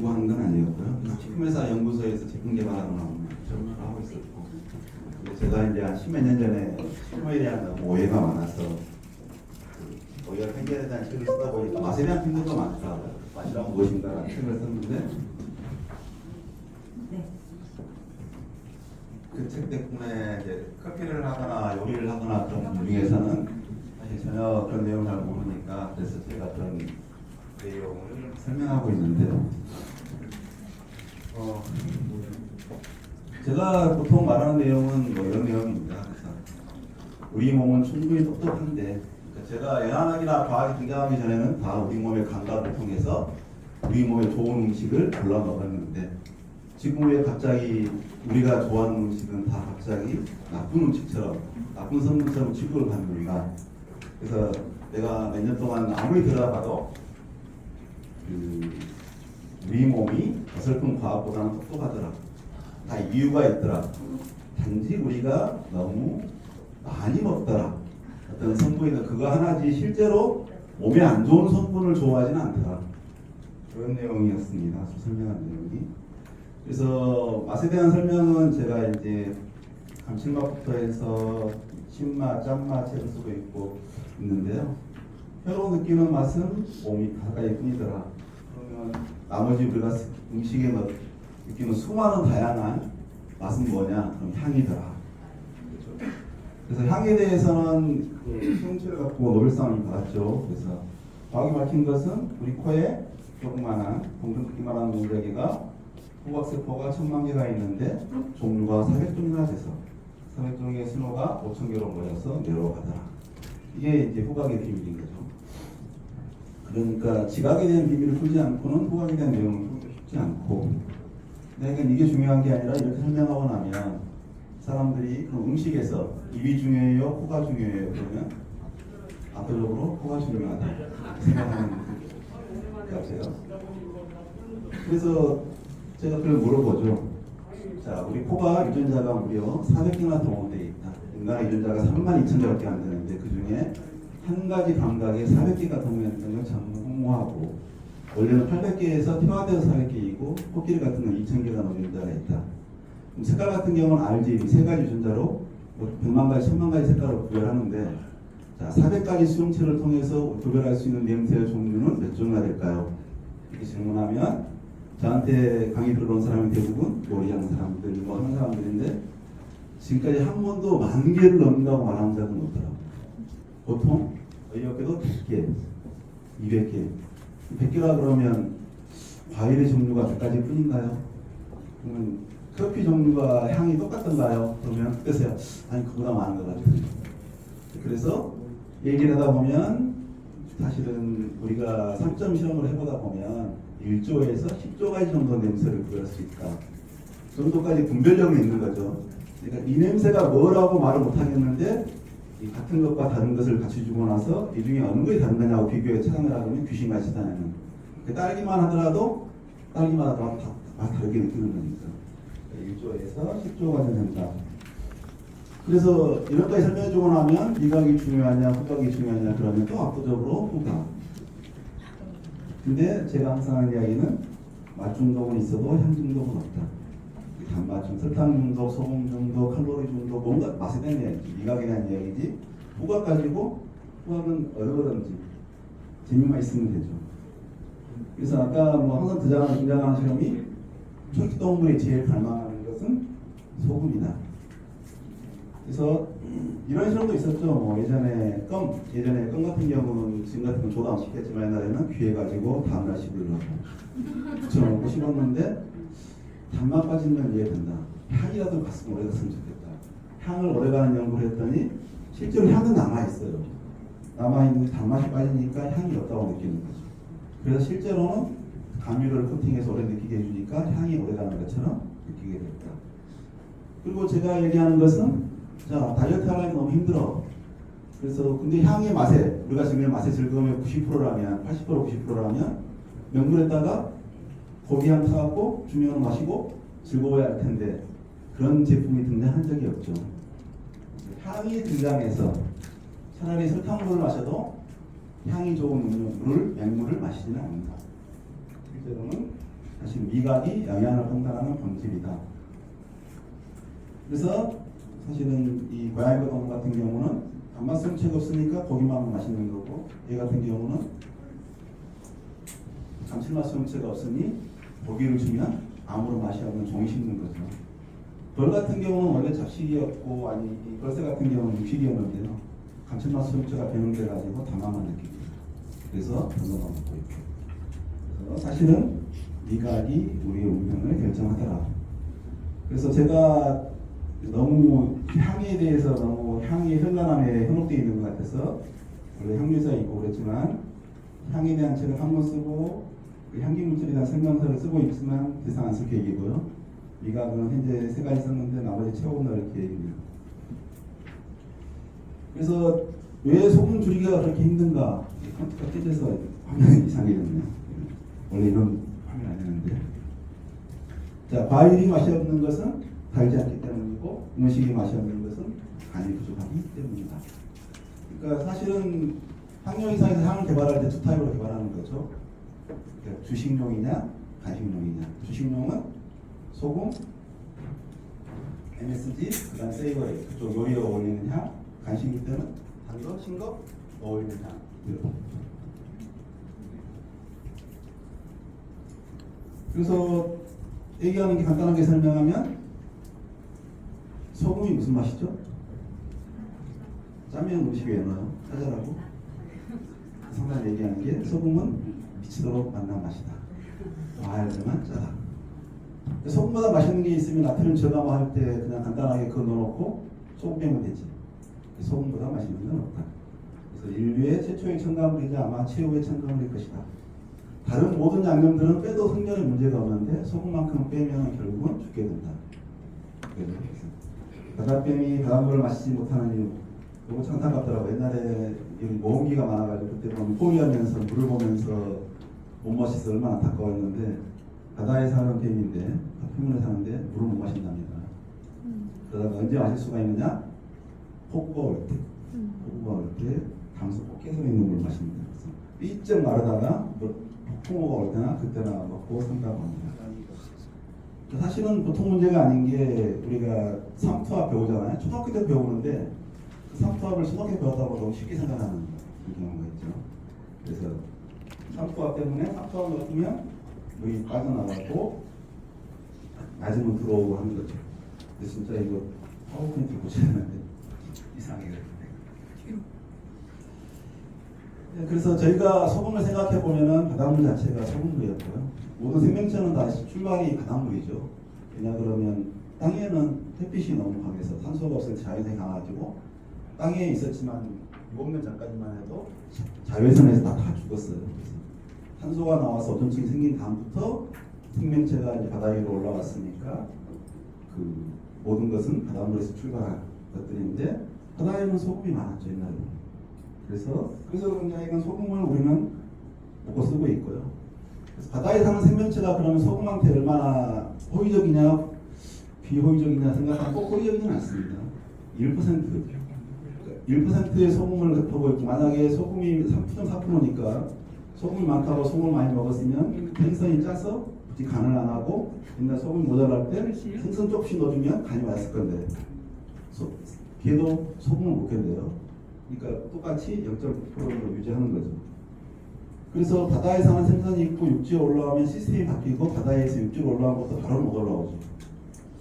연구하는 건 아니었고요. 식품회사 연구소에서 제품 개발하는 작업을 하고 있었고, 근데 제가 이제 한 십몇 년 전에 식품에 대한 너무 오해가 많아서 오해를 해결에 대한 책을 쓰다 보니까 맛에 대한 힘들도 많다. 맛이란 무엇인가라는 책을 썼는데 그 책 덕분에 이제 커피를 하거나 요리를 하거나 그런 분 중에서는 사실 전혀 그런 내용을 잘 모르니까 그래서 제가 그런 내용을 설명하고 있는데요. 제가 보통 말하는 내용은 뭐 이런 내용입니다. 그래서 우리 몸은 충분히 똑똑한데, 그러니까 제가 연화학이나 과학이 등장하기 전에는 다 우리 몸의 감각을 통해서 우리 몸에 좋은 음식을 골라 먹었는데, 지금 왜 갑자기 우리가 좋아하는 음식은 다 갑자기 나쁜 음식처럼, 나쁜 성분처럼 취급을 받는가? 그래서 내가 몇 년 동안 아무리 들어봐도 우리 몸이 어설픈 과학보다는 똑똑하더라. 다 이유가 있더라. 단지 우리가 너무 많이 먹더라. 어떤 성분이든 그거 하나지 실제로 몸에 안 좋은 성분을 좋아하지는 않더라. 그런 내용이었습니다. 설명한 내용이. 그래서 맛에 대한 설명은 제가 이제 감칠맛부터 해서 신맛, 짠맛 책을 쓰고 있는데요. 혀로 느끼는 맛은 몸이 가까이 뿐이더라. 그러면 나머지 우리가 음식에 느끼는 수많은 다양한 맛은 뭐냐? 그럼 향이더라. 그렇죠? 그래서 향에 대해서는 수용체를 갖고 노벨상을 받았죠. 그래서 과학이 밝힌 것은 우리 코에 조그마한 동전 크기만한 문제기가 후각세포가 1000만 개가 있는데 종류가 400종이나 돼서 400종의 신호가 5000개로 모여서 내려가더라. 이게 이제 후각의 비밀인 거죠. 그러니까 지각에 대한 비밀을 풀지 않고는 후각에 대한 내용을 풀기 쉽지 않고, 그러니까 이게 중요한 게 아니라 이렇게 설명하고 나면 사람들이 그럼 음식에서 입이 중요해요? 코가 중요해요? 그러면 압도적으로 코가 중요하다 생각하는 것 같아요. 그래서 제가 그걸 물어보죠. 자, 우리 코가 유전자가 무려 400개나 동원되어 있다. 인간의 유전자가 32,000개밖에 안 되는데 그 중에 한 가지 감각에 400개가 동원되는 건 장무하고, 원래는 800개에서 퇴화되어서 400개이고 코끼리 같은 건 2,000개가 넘는 유전자가 있다. 그럼 색깔 같은 경우는 RGB 세 가지 유전자로 100만 가지, 1000만 가지 색깔을 구별하는데, 자, 400가지 수용체를 통해서 구별할 수 있는 냄새의 종류는 몇 종이나 될까요? 이렇게 질문하면 저한테 강의 들어온 사람이 대부분 요리하는 사람들, 뭐 하는 사람들인데 지금까지 한 번도 10,000개를 넘는다고 말한 적은 없더라고요. 보통 어이없게도 100개, 200개, 100개라 그러면 과일의 종류가 100가지 뿐인가요? 그러면 커피 종류가 향이 똑같던가요? 그러면 그때서야 아니 그보다 많은 것 같아요. 그래서 얘기를 하다 보면 사실은 우리가 3점 실험을 해보다 보면 1조에서 10조 가지 정도 냄새를 구별할 수 있다. 그 정도까지 분별력이 있는 거죠. 그러니까 이 냄새가 뭐라고 말을 못하겠는데 이 같은 것과 다른 것을 같이 주고 나서 이 중에 어느 것이 다른 거냐고 비교해 찾아내라 그러면 귀신같이 다니는. 딸기만 하더라도 딸기마다 다 다르게 느끼는 거니까. 1조에서 10조가 된다. 그래서 이런까지 설명해주고 나면 미각이 중요하냐 후각이 중요하냐 그러면 또 압도적으로 후각. 근데 제가 항상 하는 이야기는 맛 중독은 있어도 향 중독은 없다. 단맛 중독, 설탕 중독, 소금 중독, 칼로리 중독, 뭔가 맛에 대한 이야기지, 미각에 대한 이야기지. 후각 가지고 후각은 얼마든지 재미만 있으면 되죠. 그래서 아까 뭐 항상 등장하는 실험이 초식동물이 제일 갈망하는 것은 소금이다. 그래서 이런 실험도 있었죠. 뭐 예전에 껌 같은 경우는 지금 같은 건 조도 안 씹겠지만 옛날에는 귀해가지고 다음날 씹으려고 붙여놓고 씹었는데 단맛 빠진 건 이해된다. 향이라도 갔으면 오래 갔으면 좋겠다. 향을 오래가는 연구를 했더니 실제로 향은 남아있어요. 남아있는데 단맛이 빠지니까 향이 없다고 느끼는 거죠. 그래서 실제로는 감유를 코팅해서 오래 느끼게 해주니까 향이 오래가는 것처럼 느끼게 됐다. 그리고 제가 얘기하는 것은 자, 다이어트 하려면 너무 힘들어. 그래서 근데 향의 맛에 우리가 지금 맛의 즐거움이 90%라면 80% 90%라면 명물에다가 고기향 타갖고 주면 마시고 즐거워야 할 텐데 그런 제품이 등장한 적이 없죠. 향이 등장해서 차라리 설탕물을 마셔도 향이 좋은 음료물을 맹물을 마시지는 않는다. 실제로는 사실 사실 미각이 영양을 판단하는 본질이다. 그래서 사실은 이 고양이 동물 같은 경우는 단맛성체가 없으니까 고기만 맛있는 거고, 얘 같은 경우는 감칠맛 성체가 없으니 고기를 주면 아무런 맛이 없는 종이 씹는 거죠. 벌 같은 경우는 원래 잡식이었고, 아니 이 벌새 같은 경우는 육식이었는데요. 감칠맛 성체가 변형돼 가지고 단맛만 느끼고, 그래서 그거만 먹고 있고. 그래서 사실은 미각이 우리의 운명을 결정하더라. 그래서 제가 너무 향에 대해서 너무 향이 현란함에 현혹되어 있는 것 같아서 원래 향유자이고 그랬지만, 향에 대한 책을 한 권 쓰고 그 향기 물질에 대한 설명서를 쓰고 있지만 더 이상 안 쓸 계획이고요. 미각은 현재 3가지 썼는데 나머지 채우고 나올 계획입니다. 그래서 왜 소금 줄이기가 그렇게 힘든가? 컴퓨터가 깨져서 화면이 이상해졌네요. 원래 이런 화면 아니었는데. 자, 과일이 맛이 없는 것은 달지 않기 때문이고, 음식이 맛이 없는 것은 간이 부족하기 때문이다. 그러니까 사실은 향료이상에서 향을 개발할 때 2타입으로 개발하는 거죠. 그러니까 주식용이냐 간식용이냐. 주식용은 소금, MSG, 그다음 세이버리 그쪽 요리에 어울리는 향. 간식일 때는 단 거, 신 거 어울리는 향. 그래서 얘기하는 게 간단하게 설명하면, 소금이 무슨 맛이죠? 짜면 음식에 넣어요. 짜잘하고. 상당히 얘기하는 게 소금은 미치도록 만난 맛이다. 알지만 짜다. 소금보다 맛있는 게 있으면 나트륨 저감할 때 그냥 간단하게 그거 넣어놓고 소금 빼면 되지. 소금보다 맛있는 건 없다. 그래서 인류의 최초의 첨가물이자 아마 최후의 첨가물일 것이다. 다른 모든 양념들은 빼도 성전에 문제가 없는데 소금만큼 빼면 결국은 죽게 된다. 바닷뱀이 바닷물을 마시지 못하는 이유, 이거 참 안타깝더라고요. 옛날에 모험기가 많아가지고 그때 보면 포위하면서 물을 보면서 못 마셔서 얼마나 안타까웠는데, 바다에 사는 뱀인데 표면에 사는데 물을 못 마신답니다. 그러다가 언제 마실 수가 있느냐? 폭우가 올 때, 폭우가 올 때 담수 꼭 깨서 있는 물을 마십니다. 삐쩍 마르다가 폭풍우가 올 때나 그때나 먹고 산다고 합니다. 사실은 보통 문제가 아닌 게, 우리가 삼투압 배우잖아요. 초등학교 때 배우는데 그 삼투압을 초등학교 때 배웠다고 너무 쉽게 생각하는 경우가 있죠. 그래서 삼투압 때문에 삼투압을 넣으면 물이 빠져나가고 낮으면 들어오고 하는 거죠. 근데 진짜 이거 파워포인트 고치는데 이상하게 그랬는데. 그래서 저희가 소금을 생각해 보면은 바닷물 자체가 소금물이었고요. 모든 생명체는 다 출발이 바닷물이죠. 왜냐 그러면 땅에는 햇빛이 너무 강해서 산소가 없을 때 자외선이 강해가지고, 땅에 있었지만 6억 년 전까지만 해도 자외선에서 다 죽었어요. 그래서 산소가 나와서 오존층이 생긴 다음부터 생명체가 이제 바다 위로 올라왔으니까 그 모든 것은 바닷물에서 출발한 것들인데, 바다에는 소금이 많았죠 옛날에. 그래서 그런지 이건 소금을 우리는 먹고 쓰고 있고요. 그래서 바다에 사는 생명체가 그러면 소금한테 얼마나 호의적이냐 비호의적이냐 생각하면 꼭 호의적이지는 않습니다. 1%의 소금을 보고 있고, 만약에 소금이 3.4%니까 소금이 많다고 소금을 많이 먹었으면 생선이 짜서 굳이 간을 안 하고, 옛날 소금이 모자랄 때 생선 조금씩 넣어주면 간이 맛있을 건데 걔도 소금을 못 견뎌요. 그러니까 똑같이 0.9%로 유지하는 거죠. 그래서 바다에 사는 생선이 있고 육지에 올라오면 시스템이 바뀌고, 바다에서 육지로 올라온 것도 바로 못 올라오죠.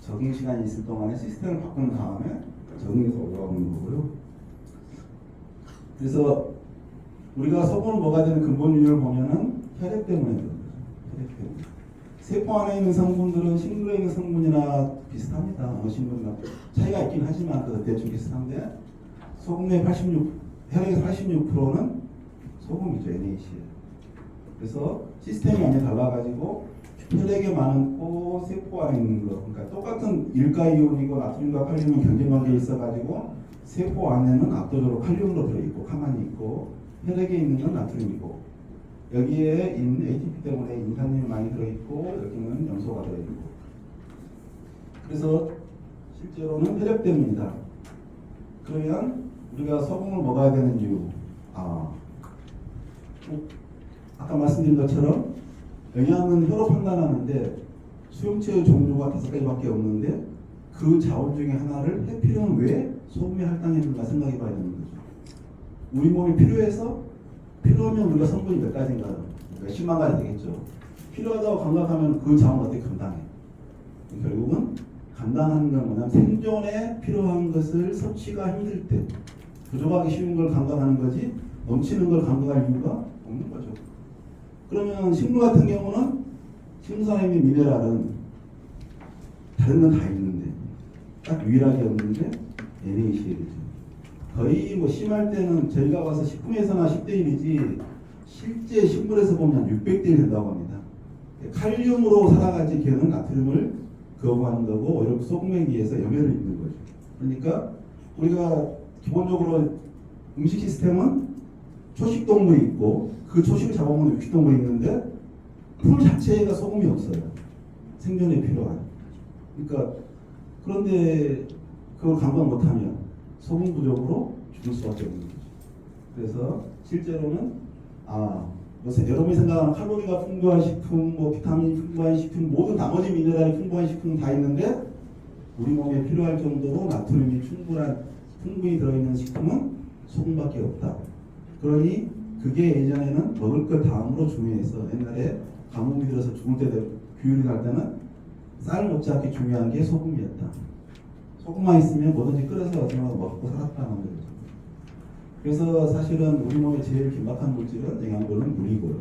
적응 시간이 있을 동안에 시스템을 바꾼 다음에 적응해서 올라오는 거고요. 그래서 우리가 소금을 먹어야 되는 근본 이유를 보면은 혈액 때문에 그런 거죠. 혈액 때문에. 세포 안에 있는 성분들은 식물에 있는 성분이나 비슷합니다. 어느 식물이나 차이가 있긴 하지만 그 대충 비슷한데, 소금의 혈액의 86%는 소금이죠. NaCl. 그래서 시스템이 완전히 달라가지고 혈액에 많고 세포 안에 있는 거, 그러니까 똑같은 일가이온이고 나트륨과 칼륨은 경쟁관계에 있어가지고 세포 안에는 압도적으로 칼륨으로 들어있고 가만히 있고, 혈액에 있는 건 나트륨이고, 여기에 있는 ATP 때문에 인산염이 많이 들어있고, 여기는 염소가 들어있고. 그래서 실제로는 혈액 때문이다. 그러면 우리가 소금을 먹어야 되는 이유, 아까 말씀드린 것처럼 영양은 혀로 판단하는데 수용체의 종류가 5가지밖에 없는데 그 자원 중에 하나를 해피름은 왜 소금에 할당했는가 생각해 봐야 되는 거죠. 우리 몸이 필요하면 우리가 성분이 몇 가지인가요? 몇십만 가지 되겠죠. 필요하다고 감각하면 그 자원 어떻게 감당해? 결국은 감당하는 건 뭐냐면 생존에 필요한 것을 섭취가 힘들 때 부족하기 쉬운 걸 감각하는 거지 넘치는 걸 감각할 이유가 없는 거죠. 그러면 식물 같은 경우는 식물상에 있는 미네랄은 다른 건 다 있는데 딱 유일하게 없는데 NaCl이죠. 거의 뭐 심할 때는 저희가 봐서 10분에서나 10대 1이지 실제 식물에서 보면 600대 1 된다고 합니다. 칼륨으로 살아가지 걔는 나트륨을 거부하는 거고 오히려 소금에 의해서 염혈을 입는 거죠. 그러니까 우리가 기본적으로 음식 시스템은 초식동물이 있고 그 초식을 잡아먹는 육식동물이 있는데 풀 자체가 소금이 없어요. 생존에 필요한. 그러니까 그런데 그걸 감각 못하면 소금 부족으로 죽을 수밖에 없는 거죠. 그래서 실제로는 여러분이 생각하는 칼로리가 풍부한 식품, 뭐 비타민이 풍부한 식품, 모든 나머지 미네랄이 풍부한 식품 다 있는데 우리 몸에 필요할 정도로 나트륨이 풍분히 들어있는 식품은 소금밖에 없다. 그러니 그게 예전에는 먹을 것 다음으로 중요해서 옛날에 가뭄이 들어서 죽을 때 규율이 날 때는 쌀을 먹지 않기 중요한 게 소금이었다. 소금만 있으면 뭐든지 끓여서 어디나 먹고 살았다는 거죠. 그래서 사실은 우리 몸에 제일 긴박한 물질은 영양분은 물이고요.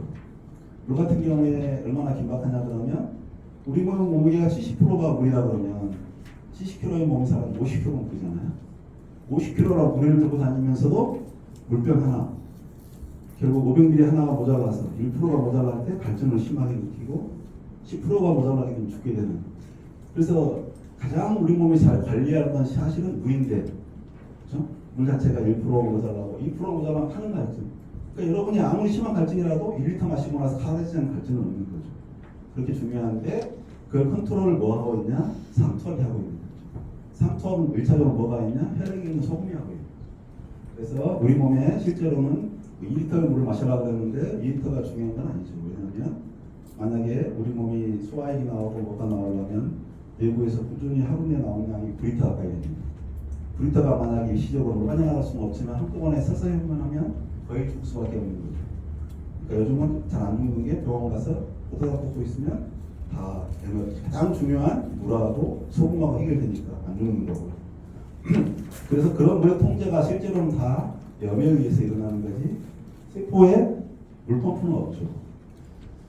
물 같은 경우에 얼마나 긴박하냐 그러면 우리 몸 몸무게가 70%가 물이다 그러면 70kg의 몸 사람 50kg는 물이잖아요. 50kg라고 무리를 들고 다니면서도 물병 하나 결국 500ml 하나가 모자라서 1%가 모자랄 때 갈증을 심하게 느끼고 10%가 모자라게 되면 죽게 되는. 그래서 가장 우리 몸이 잘 관리할 건 사실은 물인데, 그렇죠? 물 자체가 1% 모자라고 2% 모자라면 타는 갈증. 그러니까 여러분이 아무리 심한 갈증이라도 1리터 마시고 나서 사라지지 않는 갈증은 없는 거죠. 그렇게 중요한데 그걸 컨트롤을 뭐 하고 있냐? 삼투압이 하고 있는 거죠. 삼투압은 1차적으로 뭐가 있냐? 혈액에 있는 소금이 하고 있는 거죠. 그래서 우리 몸에 실제로는 2리터의 물을 마시려고 했는데 2리터가 중요한 건 아니죠. 왜냐하면 만약에 우리 몸이 소화액이 나오고 뭐가 나오려면 내부에서 꾸준히 하루 내에 나오는 양이 9리터 가까이 됩니다. 9리터가 만약에 일시적으로 빠져나갈 수는 없지만 한꺼번에 서서히 하면 거의 죽을 수밖에 없는 거죠. 그러니까 요즘은 잘 안 죽는 게 병원 가서 보다가 꽂고 있으면 다 가장 중요한 물하고 소금하고 해결되니까 안 죽는 거고요. 그래서 그런 물의 통제가 실제로는 다 염에 의해서 일어나는 거지 세포에 물 펌프는 없죠.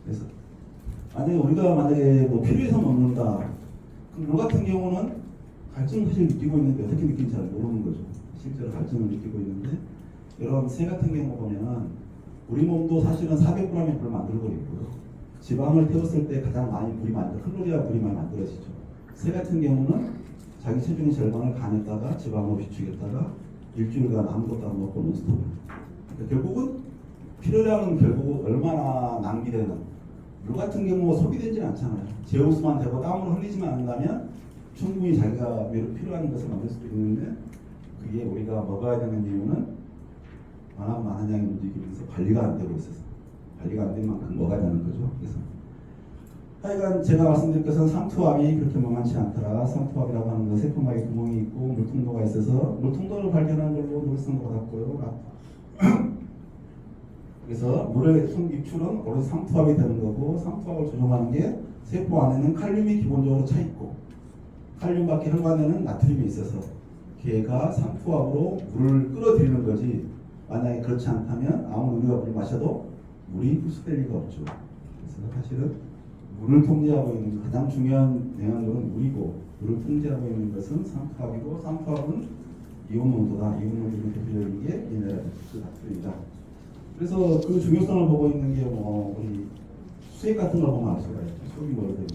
그래서 우리가 뭐 필요해서 먹는다. 물 같은 경우는 갈증을 사실 느끼고 있는데 어떻게 느끼는지 잘 모르는 거죠. 실제로 갈증을 느끼고 있는데 여러분 새 같은 경우 보면 우리 몸도 사실은 400g의 물을 만들고 있고요. 지방을 태웠을 때 가장 많이 칼로리와 물이 많이 만들어지죠. 새 같은 경우는 자기 체중의 절반을 간에다가 지방으로 비축했다가 일주일간 아무것도 안 먹고 논스톱. 그러니까 결국은 필요량은 결국 얼마나 낭비되는. 물 같은 경우 소비되지는 않잖아요. 제호수만 되고 땀으로 흘리지만 않는다면 충분히 자기가 필요한 것을 만들 수도 있는데 그게 우리가 먹어야 되는 이유는 워낙 많은 양이 움직이면서 관리가 안 되고 있어서 관리가 안 된 만큼 먹어야 되는 거죠. 그래서 하여간 제가 말씀드릴 것은 삼투압이 그렇게 만만치 않더라. 삼투압이라고 하는 건 세포막에 구멍이 있고 물통도가 있어서 물통도를 발견하는 걸로 노벨상도 받았고요. 그래서 물의 입출은 오로지 삼투압이 되는 거고 삼투압을 조정하는 게 세포 안에는 칼륨이 기본적으로 차 있고 칼륨 밖에 혈관에는 나트륨이 있어서 걔가 삼투압으로 물을 끌어들이는 거지 만약에 그렇지 않다면 아무리 우리가 물을 마셔도 물이 흡수될 리가 없죠. 그래서 사실은 물을 통제하고 있는 가장 중요한 영양분은 물이고 물을 통제하고 있는 것은 삼투압이고 삼투압은 이온 농도다. 이온 농도는 대표적인 게 미네랄 나트륨이다. 그래서 그 중요성을 보고 있는 게 우리 수액 같은 걸 보면 알 수가 있죠. 속이 뭐로 되는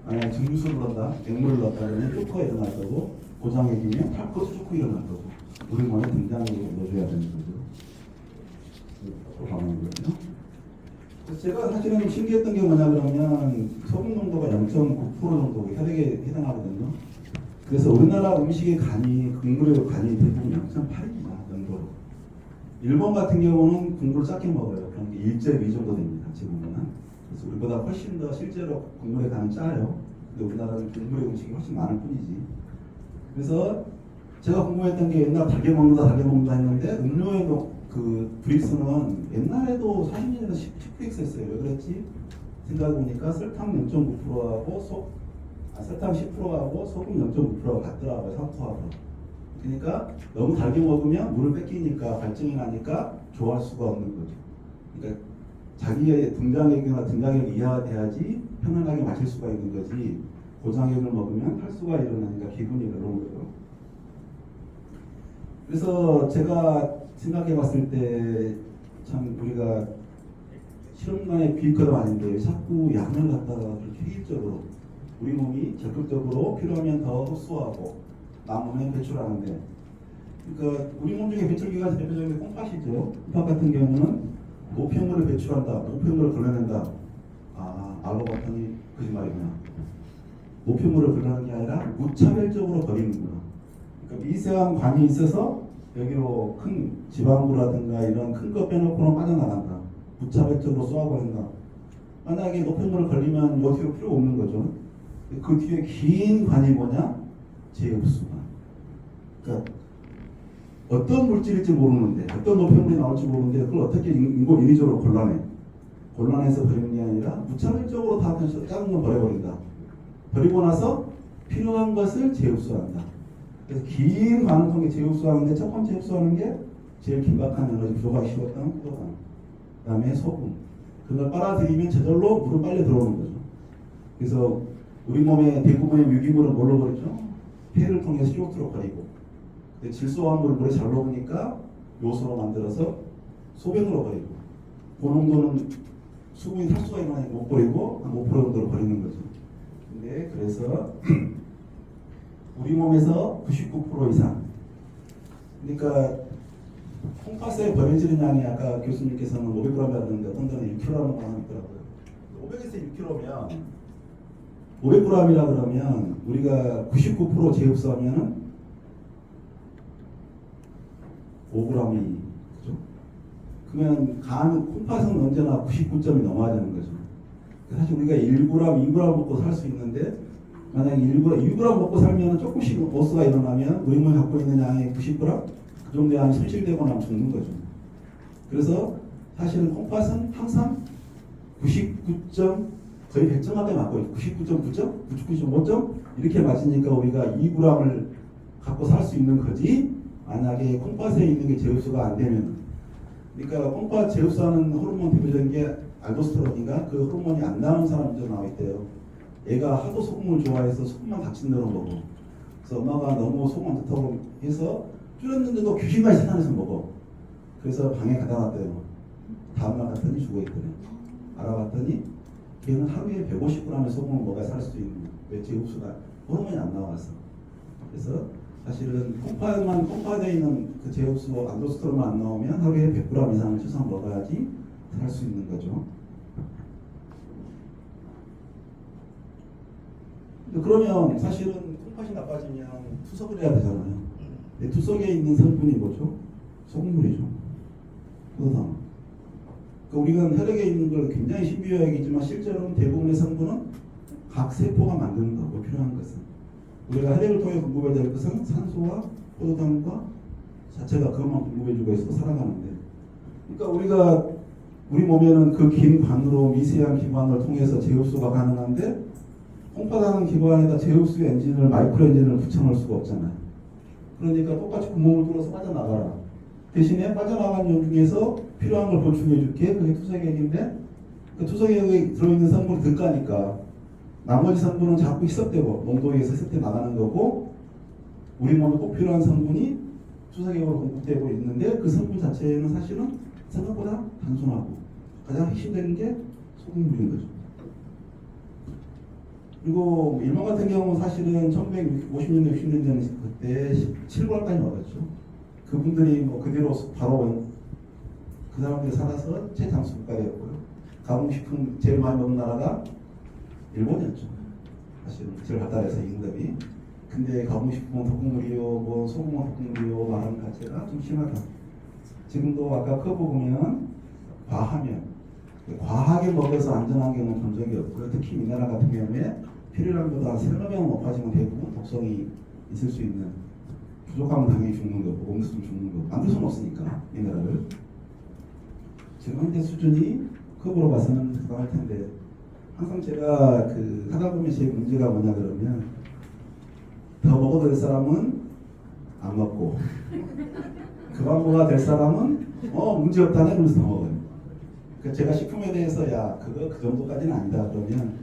만약에 증류수를 넣었다, 액물을 넣었다 그러면 쇼크가 일어날 거고 고장액이면 탈코스 쇼크 일어날 거고 우리 몸에 등장으로 넣어줘야 되는 거죠. 가는 거거든요. 그래서 제가 사실은 신기했던 게 뭐냐 그러면 소금 농도가 0.9% 정도 혈액에 해당하거든요. 그래서 우리나라 음식의 국물의 간이 대부분 0.8입니다. 농도로. 일본 같은 경우는 국물을 작게 먹어요. 그러니까 1.2 정도 됩니다. 지금은. 그래서 우리보다 훨씬 더 실제로 국물의 간은 짜요. 근데 우리나라는 국물의 음식이 훨씬 많을 뿐이지. 그래서 제가 궁금했던 게 옛날 달게 먹는다 했는데 음료의 그 브릭스는 옛날에도 40년 전에 10브릭스 했어요. 왜 그랬지? 생각해보니까 설탕 0.9%하고 설탕 10%하고 소금 0.9%가 같더라고요. 상토하고. 그러니까 너무 달게 먹으면 물을 뺏기니까 발증이 나니까 좋아할 수가 없는 거죠. 그러니까 자기의 등장액이나 등장액이 이하돼야지 편안하게 마실 수가 있는 거지. 고장액을 먹으면 탈수가 일어나니까 기분이 그런 거죠. 그래서 제가 생각해 봤을 때 참 우리가 실험만의 비커도 아닌데 자꾸 양을 갖다가 그렇게 회의적으로 우리 몸이 적극적으로 필요하면 더 흡수하고 남으면 배출하는데, 그러니까 우리 몸 중에 배출기가 대표적인 게 콩팥이죠. 콩팥 같은 경우는 노폐물을 배출한다, 노폐물을 걸러낸다. 알고 봤더니 거짓말이구나. 노폐물을 걸러내는 게 아니라 무차별적으로 버리는구나. 그러니까 미세한 관이 있어서 여기로 큰 지방부라든가 이런 큰 거 빼놓고는 빠져나간다. 무차별적으로 쏘아버린다. 만약에 노폐물을 걸리면 요 뒤로 필요 없는 거죠. 그 뒤에 긴 관이 뭐냐? 제흡수관. 그러니까 어떤 물질일지 모르는데, 어떤 노폐물이 나올지 모르는데 그걸 어떻게 인위적으로 곤란해서 버리는 게 아니라 무차별적으로 다 작은 건 버려버린다. 버리고 나서 필요한 것을 재흡수한다. 그래서 긴 관을 통해 재흡수하는데 첫 번째 흡수하는 게 제일 긴박한 에너지 부족하기 쉬웠던 포도당. 그 다음에 소금. 그걸 빨아들이면 저절로 물은 빨리 들어오는 거죠. 그래서 우리 몸의 대부분의 유기물은 뭘로 버리죠? 폐를 통해서 CO2로 버리고, 질소화한 물을 물에 잘 녹으니까 요소로 만들어서 소변으로 버리고, 그 정도는 수분이 탈수가 일어나니까 못 버리고 한 5% 정도로 버리는 거죠. 근데 그래서 우리 몸에서 99% 이상, 그러니까 콩팥에 버려지는 양이 아까 교수님께서는 500g이라는데 어떤 데는 6kg라는 방법이 있더라고요. 500에서 6kg면 500g이라 그러면 우리가 99% 재흡수하면은 5g이 그죠? 그러면 콩팥은 언제나 99점이 넘어야 되는 거죠. 사실 우리가 1g, 2g 먹고 살 수 있는데 만약에 1g, 2g 먹고 살면 조금씩 로스가 일어나면 우리 몸이 갖고 있는 양의 90g 그 정도에 한 손실되고 나면 죽는 거죠. 그래서 사실은 콩팥은 항상 99점 거의 100점하게 맞고 99.9점, 99.5점 이렇게 맞으니까 우리가 2g을 갖고 살 수 있는 거지. 만약에 콩팥에 있는 게 제흡수가 안 되면, 그러니까 콩팥 제흡수하는 호르몬 대표적인 게 알도스테론인가 그 호르몬이 안 나오는 사람들도 나와 있대요. 얘가 하도 소금을 좋아해서 소금만 닥친 대로 먹어. 그래서 엄마가 너무 소금 좋다고 해서 줄였는데도 귀신같이 세상에서 먹어. 그래서 방에 가다 놨대요. 다음날 갔더니 죽어있더래. 알아봤더니 걔는 하루에 150g의 소금을 먹어야 살 수 있는, 왜 제흡수가 호르몬이 안 나와서. 그래서 사실은 콩팥에 있는 그 제흡수 알도스테론만 안 나오면 하루에 100g 이상을 최소한 먹어야지 살 수 있는 거죠. 그러면 사실은 콩팥이 나빠지면 투석을 해야 되잖아요. 근데 투석에 있는 성분이 뭐죠? 소금물이죠. 포도당. 그러니까 우리가 혈액에 있는 걸 굉장히 신비유약이지만 실제로는 대부분의 성분은 각 세포가 만드는 거고 필요한 것은. 우리가 혈액을 통해 공급해야 될 것은 산소와 포도당과 자체가 그것만 공급해주고 있어서 살아가는데. 그러니까 우리 몸에는 그 긴 관으로 미세한 기관을 통해서 제흡수가 가능한데 콩팥하는 기관에다 제흡수 엔진을 마이크로 엔진을 붙여놓을 수가 없잖아요. 그러니까 똑같이 구멍을 뚫어서 빠져나가라. 대신에 빠져나간 용 중에서 필요한 걸 보충해 줄게. 그게 투석액인데 그 투석액에 들어있는 성분이 등가니까 나머지 성분은 자꾸 희석되고 농도에 의해서 희석돼 나가는 거고, 우리 몸에 꼭 필요한 성분이 투석액으로 공급되고 있는데 그 성분 자체는 사실은 생각보다 단순하고 가장 핵심되는 게 소금물인 거죠. 그리고 일본 같은 경우는 사실은 1950년대, 60년대는 그때 7g까지 먹었죠. 그분들이 뭐 그대로 바로 그 사람들이 살아서 최장수 국가였고요. 가공식품 제일 많이 먹는 나라가 일본이었죠. 사실은 제일 발달해서 임금이. 근데 가공식품은 독극물이요, 뭐 소금은 독극물이요 말하는 자체가 좀 심하다. 지금도 아까 커브 보면 과하면 과하게 먹여서 안전한 경우는 본 적이 없고요. 특히 미네랄 같은 경우에 필요량보다 3배 높아지면 대부분 독성이 있을 수 있는, 부족하면 당연히 죽는 거고 옮겼으면 죽는 거고 만들 수는 없으니까 미네랄을. 지금 현재 수준이 급으로 봐서는 부당할 텐데, 항상 제가 하다 보면 제 문제가 뭐냐 그러면, 더 먹어도 될 사람은 안 먹고 그만 먹어야 될 사람은 문제 없다네 그러면서 더 먹어요. 제가 식품에 대해서 야 그거 그 정도까지는 아니다 그러면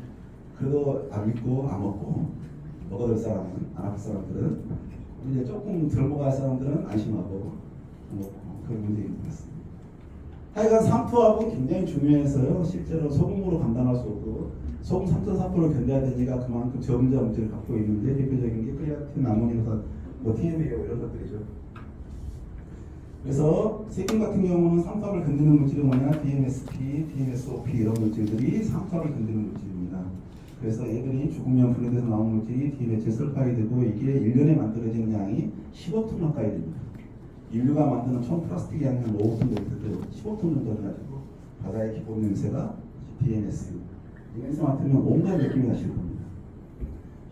그래도 안 믿고 안 먹고, 먹어야 될 사람은, 안 먹을 사람들은, 이제 조금 덜 먹어야 할 사람들은 안심하고 먹고, 그런 문제인 것 같습니다. 하여간 삼투압은 굉장히 중요해서요. 실제로 소금으로 감당할 수 없고, 소금 3.3%를 견뎌야 되니까 그만큼 저음자 문제를 갖고 있는데, 대표적인 게 크레아틴, 아모니아산, TMAO 이런 것들이죠. 그래서 세균 같은 경우는 삼투압을 건드리는 물질이 뭐냐, DMSP, DMSOP 이런 물질들이 삼투압을 건드리는 물질입니다. 그래서 얘들이 죽으면 분해돼서 나온 물질이 디메틸설파이드고, 이게 1년에 만들어지는 양이 15톤 가까이 됩니다. 인류가 만드는 총 플라스틱 양이 한 5톤 정도 돼요. 15톤 정도 가지고 바다의 기본 냄새가 DMS. 이 냄새 맡으면 온갖 느낌이 나실 겁니다.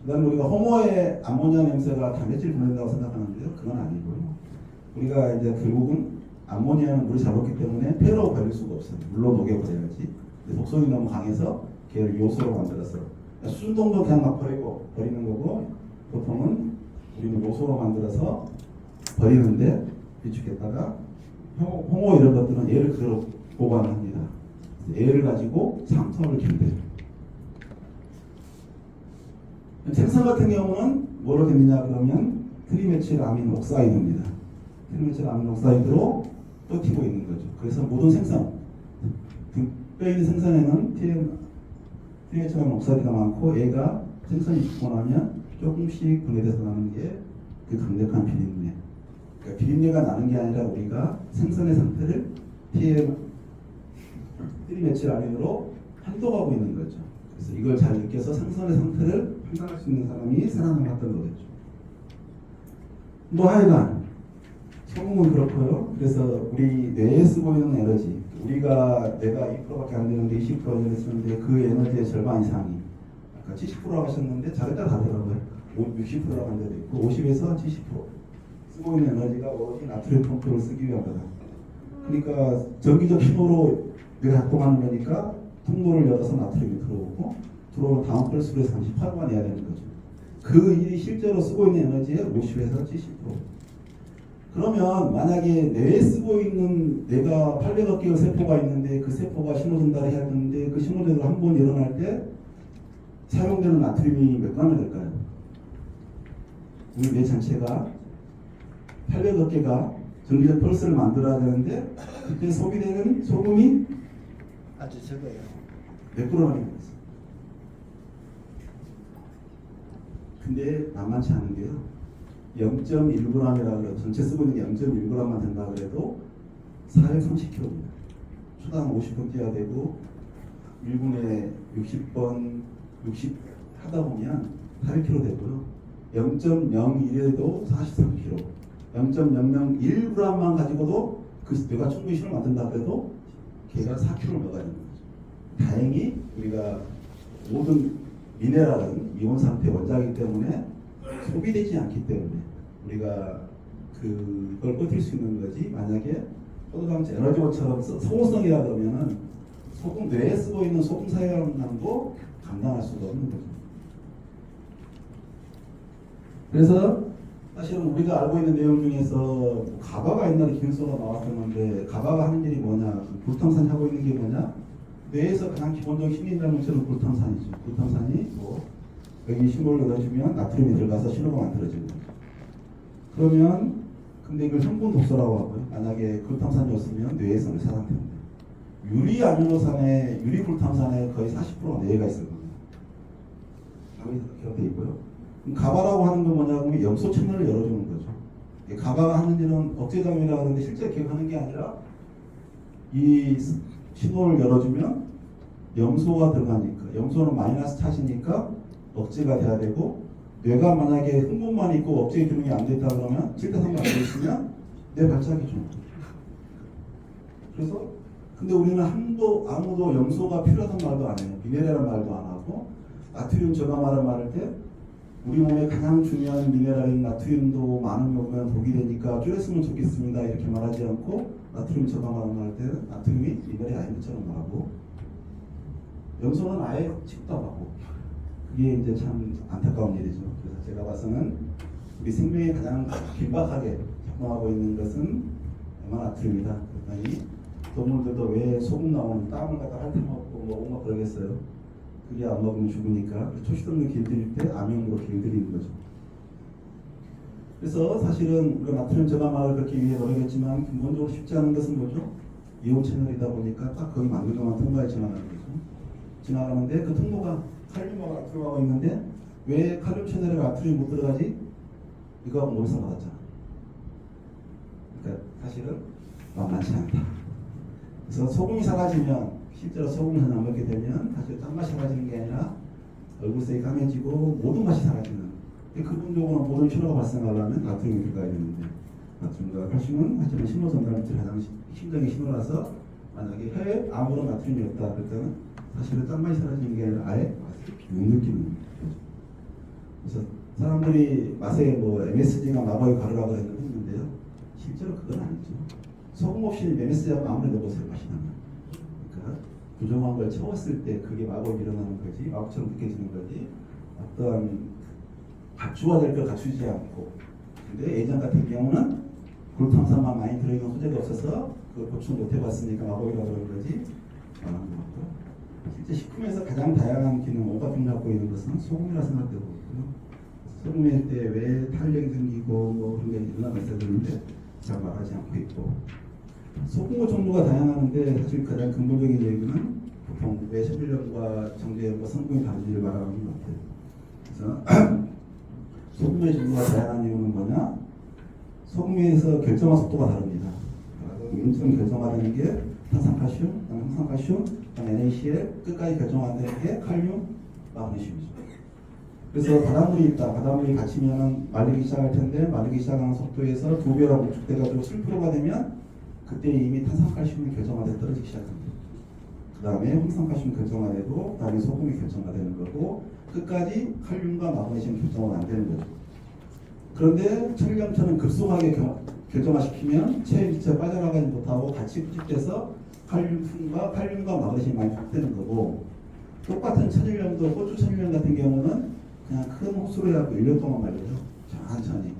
그다음에 우리가 호모의 암모니아 냄새가 단백질 분해된다고 생각하는데요, 그건 아니고요. 우리가 이제 결국은 암모니아는 물이 잡았기 때문에 폐로 버릴 수가 없어요. 물로 녹여버려야지. 독성이 너무 강해서 걔를 요소로 만들어서, 수증동도 그냥 막 버리는 거고, 보통은 우리는 요소로 만들어서 버리는데, 비축했다가 홍어 이런 것들은 얘를 그대로 보관합니다. 얘를 가지고 삼투압을 견뎌요. 생선 같은 경우는 뭐로 됩니냐 그러면 트리메틸아민 옥사이드입니다. 트리메틸아민 옥사이드로 버티고 있는 거죠. 그래서 모든 생선, 뼈 있는 생선에는 트리메틸아민 옥사이드가 많고, 얘가 생선이 죽고 나면 조금씩 분해돼서 나는 게 그 강력한 비린내. 그러니까 비린내가 나는 게 아니라 우리가 생선의 상태를 트리메틸아민으로 판독하고 있는 거죠. 그래서 이걸 잘 느껴서 생선의 상태를 판단할 수 있는 사람이 살아남았던 거겠죠. 뭐 하여간 소금은 그렇고요. 그래서 우리 뇌에 쓰고 있는 에너지, 우리가 뇌가 2%밖에 안 되는데 20%를 쓰는데 그 에너지의 절반 이상이, 아까 70%라고 하셨는데 자기가 다르더라고요. 60%라고 한 데도 있고 50에서 70% 쓰고 있는 에너지가 오로지 나트륨 펌프를 쓰기 위한 거다. 그러니까 정기적 신호로 뇌가 작동하는 거니까 통로를 열어서 나트륨이 들어오면 다음 펄스로 38만 내야 되는 거죠. 그 일이 실제로 쓰고 있는 에너지의 50에서 70%. 그러면 만약에 뇌에 쓰고 있는, 뇌가 800억 개의 세포가 있는데 그 세포가 신호 전달을 해야 되는데, 그 신호 전달을 한 번 일어날 때 사용되는 나트륨이 몇 g이 될까요? 우리 뇌 전체가 800억 개가 전기적 펄스를 만들어야 되는데, 그때 소비되는 소금이 아주 적어요. 몇 프로나 되는 거죠. 근데 만만치 않은 게요, 0.1g이라고 해도, 전체 쓰고 있는 게 0.1g만 된다 그래도 430kg입니다. 초당 50번 뛰어야 되고 1분에 60번 60 하다 보면 800kg 되고요. 0.01에도 43kg, 0.001g만 가지고도 그 뇌가 충분히 신을 만든다 그래도 걔가 4kg를 먹어야 되는 거죠. 다행히 우리가 모든 미네랄은 이온 상태 원자이기 때문에 소비되지 않기 때문에 우리가 그걸 버틸 수 있는 거지, 만약에 포도당제 에너지원처럼 소모성이라 그러면은 소금, 뇌에 쓰고 있는 소금 사용량도 감당할 수가 없는 거죠. 그래서 사실은 우리가 알고 있는 내용 중에서 가바가 옛날에 기능서가 나왔었는데, 가바가 하는 일이 뭐냐, 불탕산이 하고 있는 게 뭐냐, 뇌에서 가장 기본적인 신인자물질은 불탕산이죠. 불탕산이 여기 신호를 넣어주면 나트륨이 들어가서 신호가 만들어지는 거죠. 그러면 근데 이걸 성분 독소라고 하고요. 만약에 불탕산이 없으면 뇌에서는 사상태인데, 유리 아미노산에, 유리 불탕산에 거의 40%가 뇌가 있을 겁니다. 이렇게 돼 있고요. 가바라고 하는 건 뭐냐면 염소 채널을 열어주는 거죠. 가바가 하는 일은 억제작용이라고 하는데 실제 기억하는 게 아니라, 이 신호를 열어주면 염소가 들어가니까, 염소는 마이너스 차지니까 억제가 돼야 되고, 뇌가 만약에 흥분만 있고 억제 기능이 안 됐다 그러면 7대3가 안 돼 있으면 뇌 발작이 좀. 그래서 근데 우리는 아무도 염소가 필요하다는 말도 안 해요. 미네랄이라는 말도 안 하고 나트륨 저감하라는 말할 때 우리 몸에 가장 중요한 미네랄인 나트륨도 많은 경우면 독이 되니까 줄였으면 좋겠습니다 이렇게 말하지 않고 나트륨 저감하라는 말할 때 나트륨이 미네랄이 아닌 것처럼 말하고 염소는 아예 취급도 안 하고 그게 이제 참 안타까운 일이죠. 그래서 제가 봐서는 우리 생명에 가장 긴박하게 작동하고 있는 것은 나트륨이다. 그랬더니 동물들도 왜 소금 나오는 땀을 갖다 핥아먹고 뭐 온갖 그러겠어요. 그게 안 먹으면 죽으니까 초식동물 길들일 때 암용으로 길들이는 거죠. 그래서 사실은 우리가 나트륨 저감을 그렇게 위해 노력했지만 근본적으로 쉽지 않은 것은 뭐죠? 이온 채널이다 보니까 딱 거기 만든 것만 통과해 지나가는 거죠. 지나가는데 그 통로가 칼륨하고 나트륨하고 있는데 왜 칼륨 채널에 나트륨이 못 들어가지? 이거 어디서 받았잖아. 그러니까 사실은 만만치 않다. 그래서 소금이 사라지면 실제로 소금을 안 먹게 되면 사실 짠맛이 사라지는 게 아니라 얼굴색이 까매지고 모든 맛이 사라지는. 근본적으로 모든 신호가 발생하려면 나트륨이 들어가야 되는데 나트륨과 칼슘은 하지만 신호 전달물질 가장 심장의 신호라서 만약에 혀에 아무런 나트륨이 없다 그럴 때는 사실은 짠맛이 사라지는 게 아니라 아예 못 느끼는 거죠. 그래서 사람들이 맛에 뭐 MSG가 마법의 가루라고 했는데요. 실제로 그건 아니죠. 소금 없이 MSG하고 아무리 넣어보세요. 맛이 나면. 그러니까 부정한 걸 채웠을 때 그게 마법이 일어나는 거지 마법처럼 느껴지는 거지 어떤 갖추어야 될 걸 갖추지 않고 근데 예전 같은 경우는 글루탐산만 많이 들어있는 소재가 없어서 그걸 보충 못 해봤으니까 마법이라고 그러는 거지 실제 식품에서 가장 다양한 기능 온갖 기능을 갖고 있는 것은 소금이라 생각되고 있고요. 소금일 때 왜 탄력이 생기고 뭐 그런 게 일어나가 있어야 되는데 잘 말하지 않고 있고 소금의 종류가 다양한데 사실 가장 근본적인 얘기는 보통 왜 천일염과 정제염과 성분이 다른지를 말하는 것 같아요. 그래서 소금의 종류가 다양한 이유는 뭐냐? 소금에서 결정화 속도가 다릅니다. 임종 결정화되는 게 탄산칼슘, 항산칼슘, NaCl, 끝까지 결정 안 되는 게 칼륨, 마그네슘이죠. 그래서 바닷물이 있다. 바닷물이 갇히면 말리기 시작할 텐데 말리기 시작하는 속도에서 2배로 축축돼가지고 7%가 되면 그때 이미 탄산칼슘이 결정화돼 떨어지기 시작합니다. 그 다음에 홍산칼슘 결정화되고 그 다음에 소금이 결정화되는 거고 끝까지 칼륨과 마그네슘 결정화가 안 되는 거죠. 그런데 천일염처럼 급속하게 결정화시키면 체액 기체가 빠져나가지 못하고 같이 구축돼서 칼륨과 마그네슘이 많이 확되는 거고 똑같은 천일염도 고추 천일염 같은 경우는 그냥 큰 호수로 해갖고 1년 동안 말리죠. 천천히.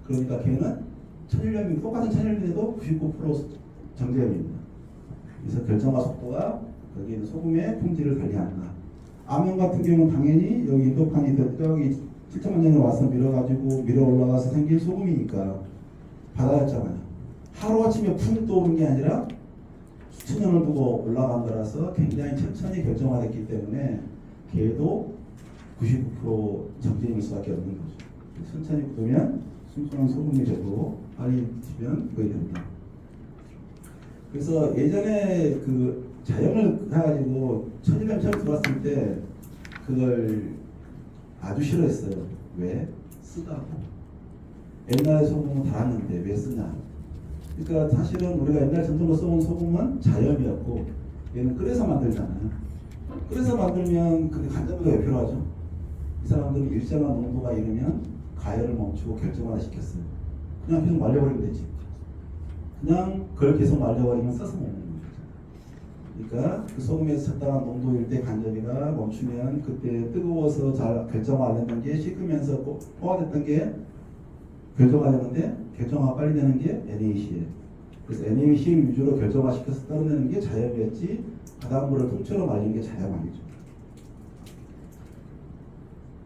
그러니까 걔는 천일염이 똑같은 천일염인데도 99% 정제염입니다. 그래서 결정화 속도가 거기에는 소금의 품질을 관리한다. 암염 같은 경우는 당연히 여기 인도판이 저기 7천만 년에 와서 밀어 올라가서 생긴 소금이니까 바다였잖아요. 하루아침에 푹 떠오른 게 아니라 수천 년을 두고 올라간 거라서 굉장히 천천히 결정화됐기 때문에 걔도 99% 정제임일 수밖에 없는 거죠. 천천히 굳으면 순수한 소금이 되고 빨리 붙이면 거의 된다. 그래서 예전에 그 자연을 해가지고 천일염 처음 들어왔을 때 그걸 아주 싫어했어요. 왜? 쓰다고. 옛날에 소금은 달았는데 왜 쓰냐. 그러니까 사실은 우리가 옛날 전통으로 써온 소금은 자연이었고 얘는 끓여서 만들잖아요. 끓여서 만들면 그 간접도가 왜 필요하죠? 이 사람들은 일정한 농도가 이르면 가열을 멈추고 결정화를 시켰어요. 그냥 계속 말려버리면 되지. 그냥 그걸 계속 말려버리면 써서 먹는 거죠. 그러니까 그 소금에서 적당한 농도일 때 간접이가 멈추면 그때 뜨거워서 잘 결정화 안 되는 게 식으면서 포화됐던 게 결정화되는데 결정화가 빨리 되는 게 NaCl. 그래서 NaCl 위주로 결정화시켜서 떨어내는 게 자염이었지 바닷물을 통째로 말리는 게 자염 아니죠.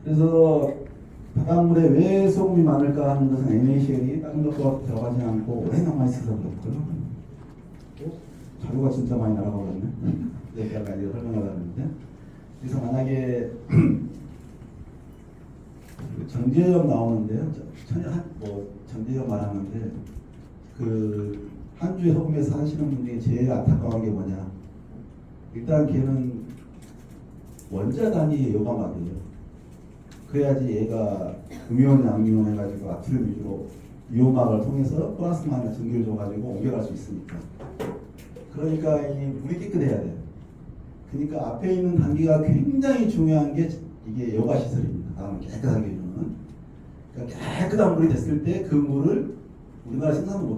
그래서 바닷물에 왜 소금이 많을까 하는 것은 NaCl이 다른 것과 들어가지 않고 오래 남아있어서 그렇고요. 자료가 진짜 많이 날아가버렸네. 내가 이제 설명하려고 했는데 그래서 만약에 정제염 나오는데요. 정제염 말하는데 그 한 주에 소금에서 사시는 분 중에 제일 안타까운 게 뭐냐? 일단 걔는 원자 단위의 요감압이에요. 그래야지 얘가 음이온 양이온 해가지고 나트륨 위주로 이온막을 통해서 플라스마나 전기를 줘가지고 옮겨갈 수 있으니까. 그러니까 이 물이 깨끗해야 돼요. 그러니까 앞에 있는 단계가 굉장히 중요한 게 이게 여가 시설입니다. 다음은 깨끗하게 해주는. 그러니까 깨끗한 물이 됐을 때 그 물을 우리나라 생산도 못